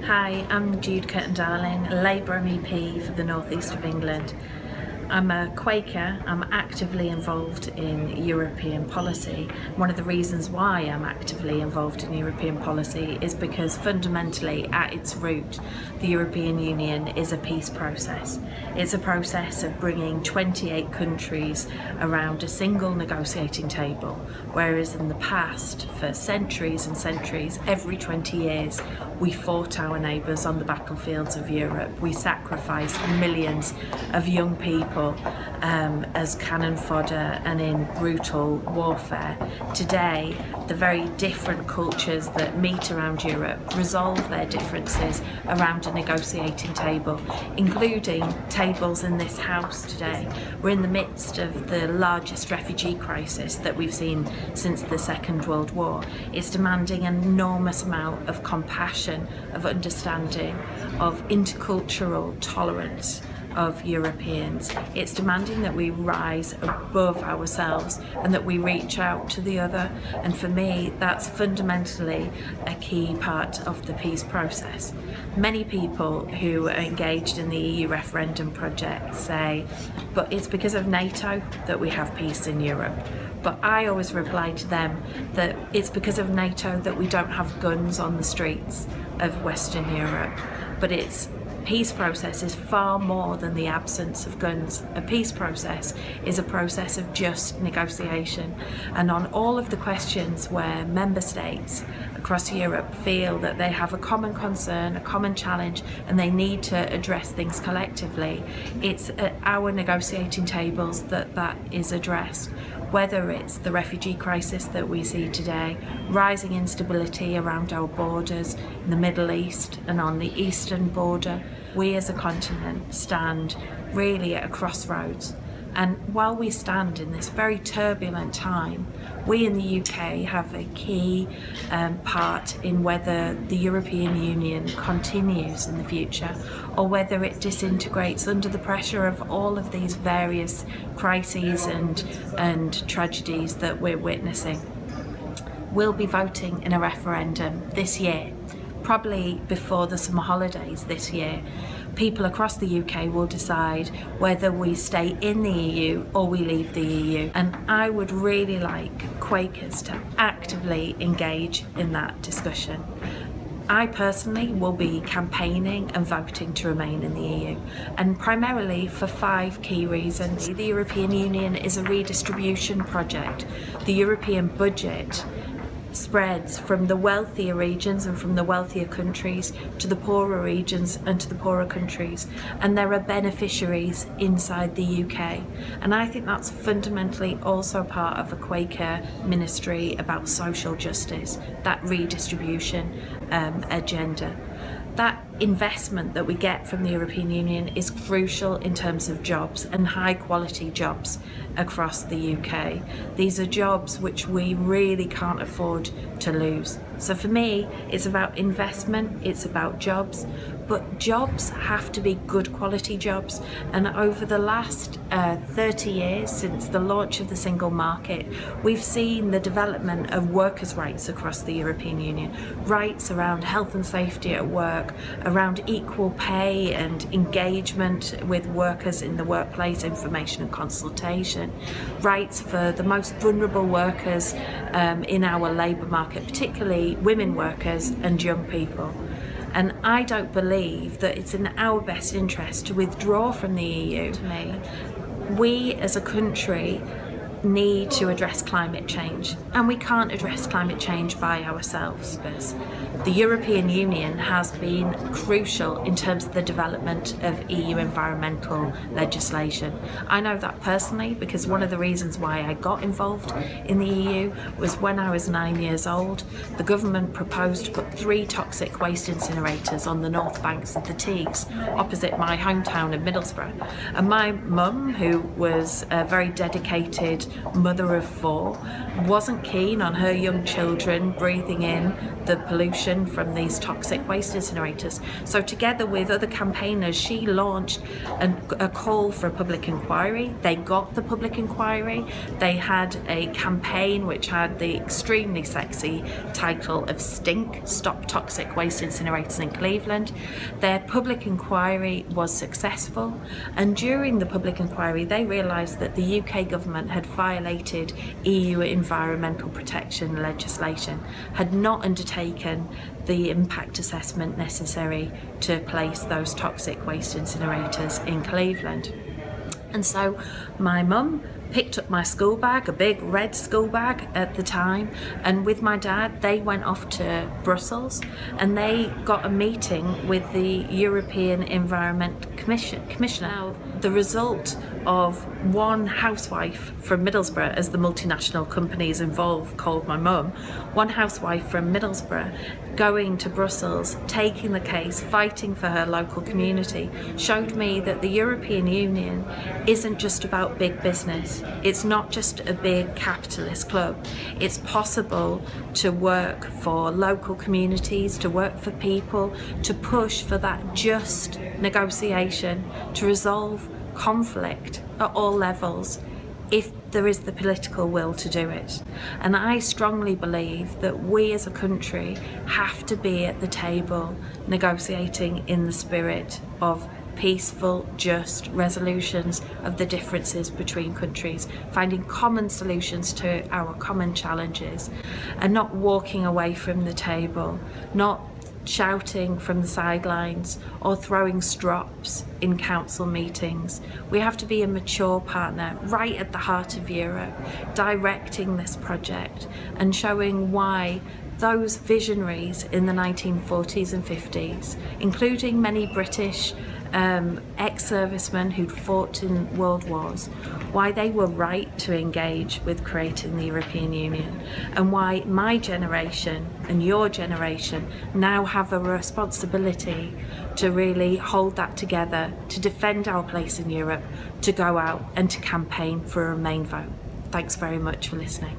Hi, I'm Jude Curtin-Darling, Labour MEP for the North East of England. I'm a Quaker. I'm actively involved in European policy. One of the reasons why I'm actively involved in European policy is because fundamentally at its root the European Union is a peace process. It's a process of bringing 28 countries around a single negotiating table, whereas in the past, for centuries and centuries, every 20 years we fought our neighbours on the battlefields of Europe. We sacrificed millions of young people as cannon fodder and in brutal warfare. Today, the very different cultures that meet around Europe resolve their differences around a negotiating table, including tables in this house today. We're in the midst of the largest refugee crisis that we've seen since the Second World War. It's demanding an enormous amount of compassion, of understanding, of intercultural tolerance of Europeans. It's demanding that we rise above ourselves and that we reach out to the other. And for me, that's fundamentally a key part of the peace process. Many people who are engaged in the EU referendum project say, but it's because of NATO that we have peace in Europe. But I always reply to them that it's because of NATO that we don't have guns on the streets of Western Europe. But peace process is far more than the absence of guns. A peace process is a process of just negotiation. And on all of the questions where member states across Europe feel that they have a common concern, a common challenge, and they need to address things collectively, it's at our negotiating tables that is addressed. Whether it's the refugee crisis that we see today, rising instability around our borders in the Middle East and on the eastern border, we as a continent stand really at a crossroads. And while we stand in this very turbulent time, we in the UK have a key part in whether the European Union continues in the future or whether it disintegrates under the pressure of all of these various crises and tragedies that we're witnessing. We'll be voting in a referendum this year, probably before the summer holidays this year. People across the UK will decide whether we stay in the EU or we leave the EU. And I would really like Quakers to actively engage in that discussion. I personally will be campaigning and voting to remain in the EU, and primarily for 5 key reasons. The European Union is a redistribution project. The European budget spreads from the wealthier regions and from the wealthier countries to the poorer regions and to the poorer countries, and there are beneficiaries inside the UK. And I think that's fundamentally also part of a Quaker ministry about social justice, that redistribution agenda. That investment that we get from the European Union is crucial in terms of jobs and high quality jobs across the UK. These are jobs which we really can't afford to lose. So for me, it's about investment, it's about jobs, but jobs have to be good quality jobs. And over the last 30 years, since the launch of the single market, we've seen the development of workers' rights across the European Union, rights around health and safety at work, around equal pay and engagement with workers in the workplace, information and consultation, rights for the most vulnerable workers in our labour market, particularly women workers and young people. And I don't believe that it's in our best interest to withdraw from the EU. To me, we as a country need to address climate change, and we can't address climate change by ourselves. The European Union has been crucial in terms of the development of EU environmental legislation. I know that personally because one of the reasons why I got involved in the EU was when I was 9 years old, the government proposed to put 3 toxic waste incinerators on the north banks of the Tees, opposite my hometown of Middlesbrough. And my mum, who was very dedicated mother of 4, wasn't keen on her young children breathing in the pollution from these toxic waste incinerators. So together with other campaigners, she launched a call for a public inquiry. They got the public inquiry. They had a campaign which had the extremely sexy title of Stink, Stop Toxic Waste Incinerators in Cleveland. Their public inquiry was successful, and during the public inquiry they realised that the UK government had violated EU environmental protection legislation, had not undertaken the impact assessment necessary to place those toxic waste incinerators in Cleveland. And so my mum picked up my school bag, a big red school bag at the time, and with my dad they went off to Brussels and they got a meeting with the European Environment Commissioner. Now, the result of one housewife from Middlesbrough, as the multinational companies involved called my mum, one housewife from Middlesbrough going to Brussels, taking the case, fighting for her local community, showed me that the European Union isn't just about big business. It's not just a big capitalist club. It's possible to work for local communities, to work for people, to push for that just negotiation, to resolve conflict at all levels, if there is the political will to do it. And I strongly believe that we as a country have to be at the table negotiating in the spirit of peaceful, just resolutions of the differences between countries, finding common solutions to our common challenges, and not walking away from the table, not shouting from the sidelines or throwing strops in council meetings. We have to be a mature partner right at the heart of Europe, directing this project and showing why those visionaries in the 1940s and 50s, including many British ex-servicemen who'd fought in world wars, why they were right to engage with creating the European Union, and why my generation and your generation now have a responsibility to really hold that together, to defend our place in Europe, to go out and to campaign for a Remain vote. Thanks very much for listening.